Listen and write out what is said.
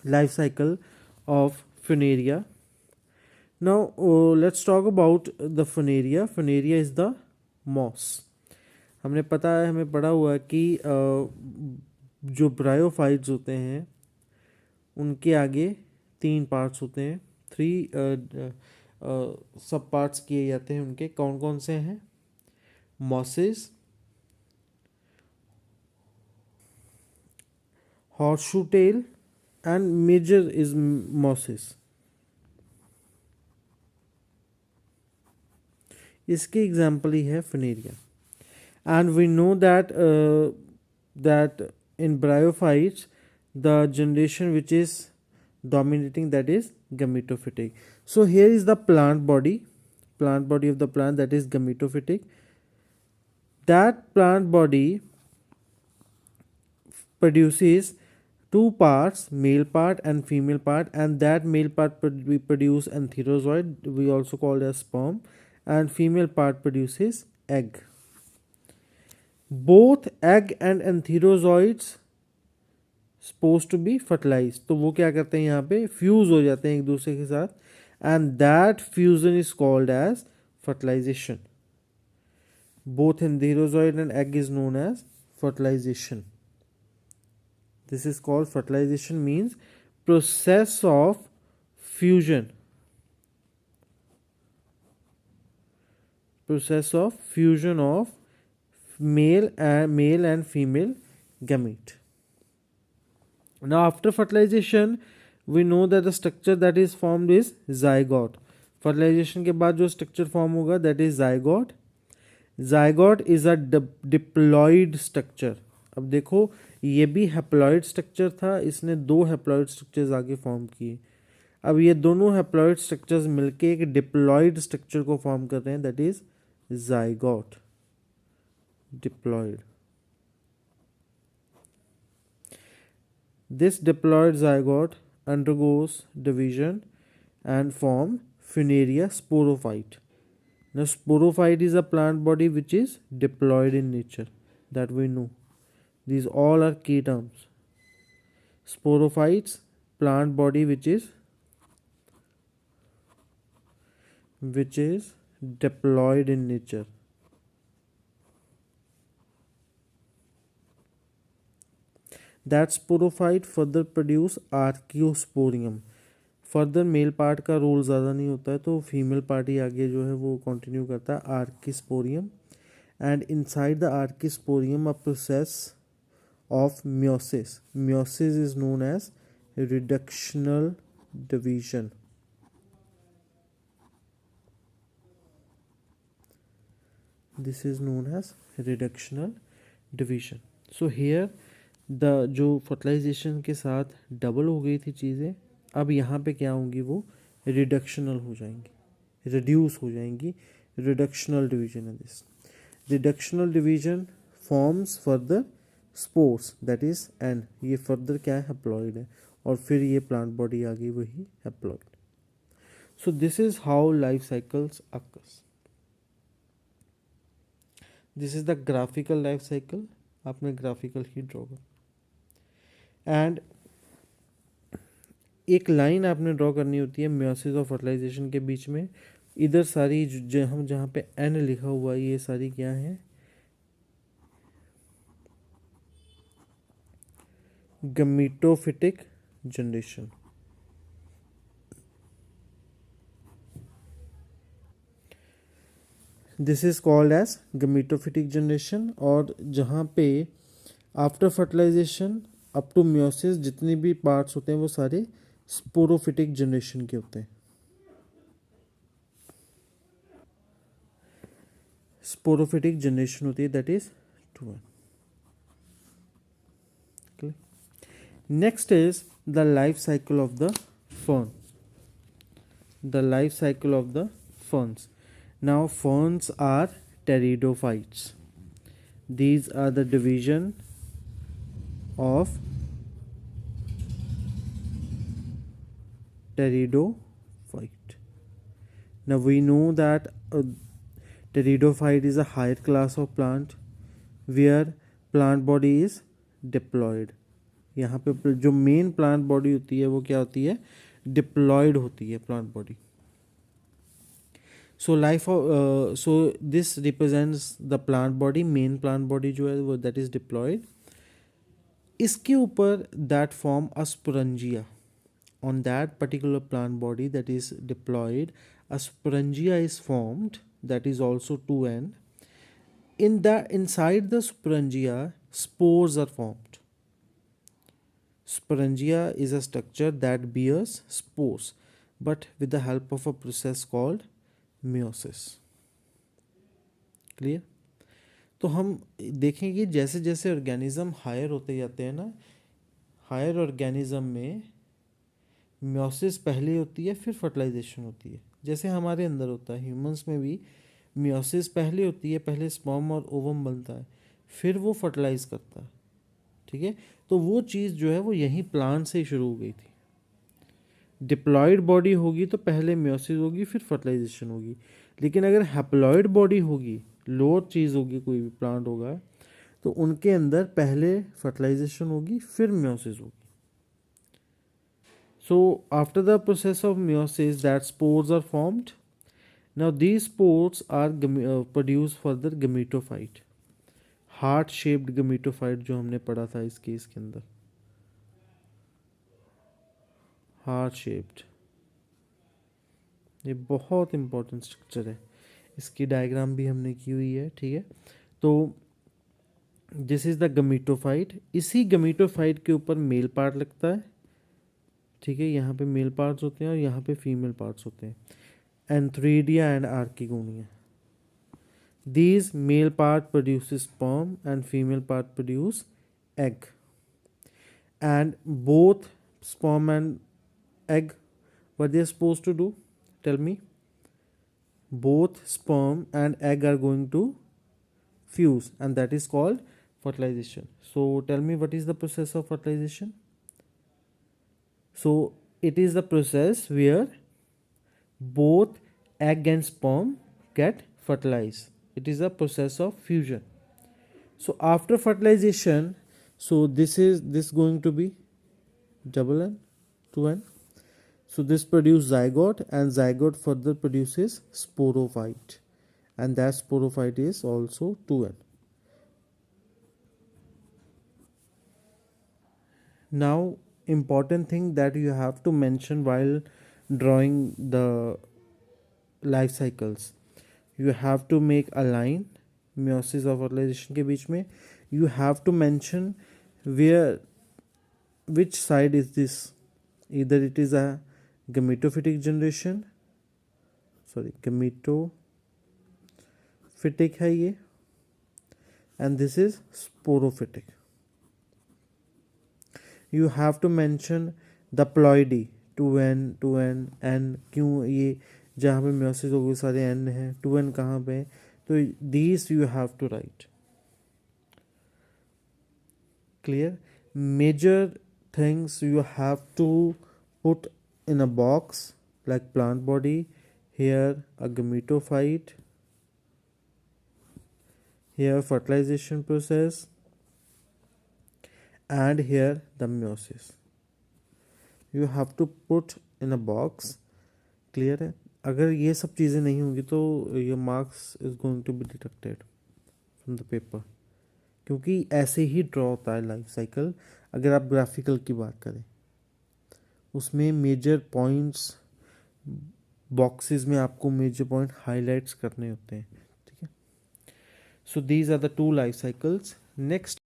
life cycle of Funaria. Now let's talk about the Funaria. Funaria is the moss. हमने पता है, हमें पढ़ा हुआ है कि जो ब्रायोफाइट्स होते हैं उनके आगे 3 पार्ट्स होते हैं, 3 सब पार्ट्स किए जाते हैं उनके। कौन कौन से हैं? Mosses, horseshoe tail, and major is mosses. इसकी एग्जाम्पल ही है Funaria. And we know that in bryophytes the generation which is dominating, that is gametophytic. So here is the plant body of the plant, that is gametophytic. That plant body produces 2 parts, male part and female part, and that male part we produce antherozoid, we also call it as sperm, and female part produces egg. Both egg and antherozoids supposed to be fertilized. तो वो क्या करते हैं, यहाँ पे fuse हो जाते हैं एक दूसरे के साथ, and that fusion is called as fertilization. Both antherozoid and egg is known as fertilization. This is called fertilization, means process of fusion. Process of fusion of male and female gamete. Now after fertilization we know that the structure that is formed is zygote. Fertilization के बाद जो structure form होगा, that is zygote. Zygote is a diploid structure. अब देखो, ये भी haploid structure था, इसने 2 हैप्लॉइड स्ट्रक्चर्स आगे फॉर्म किए। अब ये दोनों हैप्लॉइड स्ट्रक्चर्स मिलके एक डिप्लॉइड स्ट्रक्चर को फॉर्म करते हैं, that is zygote. Diploid. This diploid zygote undergoes division and form Funaria sporophyte. Now sporophyte is a plant body which is diploid in nature, that we know. These all are key terms. Sporophytes, plant body which is diploid in nature. That sporophyte further produce archaeosporium. Further male part का role ज़्यादा नहीं होता है, तो female part ही आगे जो है वो कंटिन्यू करता है, archesporium. And inside the archesporium a process of meiosis. Meiosis is known as reductional division. This is known as reductional division. So here the जो fertilization के साथ डबल हो गई थी चीज़ें, अब यहाँ पे क्या होंगी, वो रिडक्शनल हो जाएंगी, रिड्यूस हो जाएंगी. रिडक्शनल डिवीजन है this. Reductional division forms further spores, that is an. ये फर्दर क्या है, हैप्लॉइड है, और फिर ये प्लांट बॉडी आ गई वही haploid. So this is how life cycles occurs. This is the graphical life cycle. आपने ग्राफिकल ही ड्रॉ कर, एंड एक लाइन आपने ड्रॉ करनी होती है मेयोसिस और फर्टिलाइजेशन के बीच में. इधर सारी हम जहाँ पे एन लिखा हुआ है, ये सारी क्या है, gametophytic generation. This is called as gametophytic generation. और जहाँ पे after fertilization up to meiosis जितने भी पार्ट्स होते हैं वो सारे स्पोरोफिटिक जनरेशन के होते हैं. स्पोरोफिटिक जनरेशन होती है, that is 2. Next is the life cycle of the fern. The life cycle of the ferns. Now ferns are pteridophytes. These are the division of pteridophyte. Now we know that pteridophyte is a higher class of plant where plant body is diploid. यहाँ पे जो main plant body होती है वो क्या होती है, diploid होती है plant body. So life so this represents the plant body, main plant body जो है वो दैट इज डिप्लॉयड. इसके ऊपर that form a sporangia. On that particular plant body that is diploid, a sporangia is formed, that is also 2n. Inside the sporangia, spores are formed. Sporangia is a structure that bears spores, but with the help of a process called meiosis. Clear? तो हम देखेंगे जैसे जैसे organism higher होते जाते हैं ना, higher organism में मियोसिस पहले होती है फिर फर्टिलाइजेशन होती है. जैसे हमारे अंदर होता है, ह्यूमंस में भी मियोसिस पहले होती है, पहले स्पर्म और ओवम बनता है, फिर वो फर्टिलाइज करता है. ठीक है, तो वो चीज़ जो है वो यहीं प्लांट से ही शुरू हो गई थी. डिप्लॉयड बॉडी होगी तो पहले मियोसिस होगी फिर फर्टिलाइजेशन होगी. लेकिन अगर हैप्लॉयड बॉडी होगी, लोअर चीज़ होगी, कोई भी प्लांट होगा, तो उनके अंदर पहले फर्टिलाइजेशन होगी फिर मियोसिस होगी. So after the process of meiosis, that spores are formed. Now these spores are produced further gametophyte. Heart shaped gametophyte जो हमने पढ़ा था इस केस के अंदर, हार्ट शेप्ड, ये बहुत इंपॉर्टेंट स्ट्रक्चर है. इसकी डायग्राम भी हमने की हुई है. ठीक है, तो दिस इज द gametophyte. इसी gametophyte के ऊपर मेल पार्ट लगता है. ठीक है, यहाँ पे मेल पार्ट्स होते हैं और यहाँ पे फीमेल पार्ट्स होते हैं. Antheridia and archegonia. These male part produces sperm and female part produce egg. And both sperm and egg, what they are supposed to do? Tell me. Both sperm and egg are going to fuse, and that is called fertilization. So tell me, what is the process of fertilization? So it is the process where both egg and sperm get fertilized. It is a process of fusion. So after fertilization, so this going to be double n, 2n. So this produces zygote, and zygote further produces sporophyte, and that sporophyte is also 2n. Now important thing that you have to mention while drawing the life cycles, you have to make a line meiosis और fertilization के बीच में. You have to mention where, which side is this. Either it is a gametophytic generation, sorry, gametophytic है ये, and this is sporophytic. You have to mention the ploidy, 2n, 2n, n. क्यों ये जहाँ पे meiosis होगी सारे n है, 2n कहाँ पे है, तो these you have to write. Clear? Major things you have to put in a box, like plant body, here a gametophyte, here fertilization process, and here the meiosis. You have to put in a box. Clear है? अगर ये सब चीज़ें नहीं होंगी तो ये marks is going to be deducted from the paper, क्योंकि ऐसे ही ड्रॉ होता है लाइफ साइकिल. अगर आप ग्राफिकल की बात करें, उसमें मेजर पॉइंट्स बॉक्सेस में आपको मेजर पॉइंट हाईलाइट्स करने होते हैं. ठीक है, so these are the 2 life cycles. Next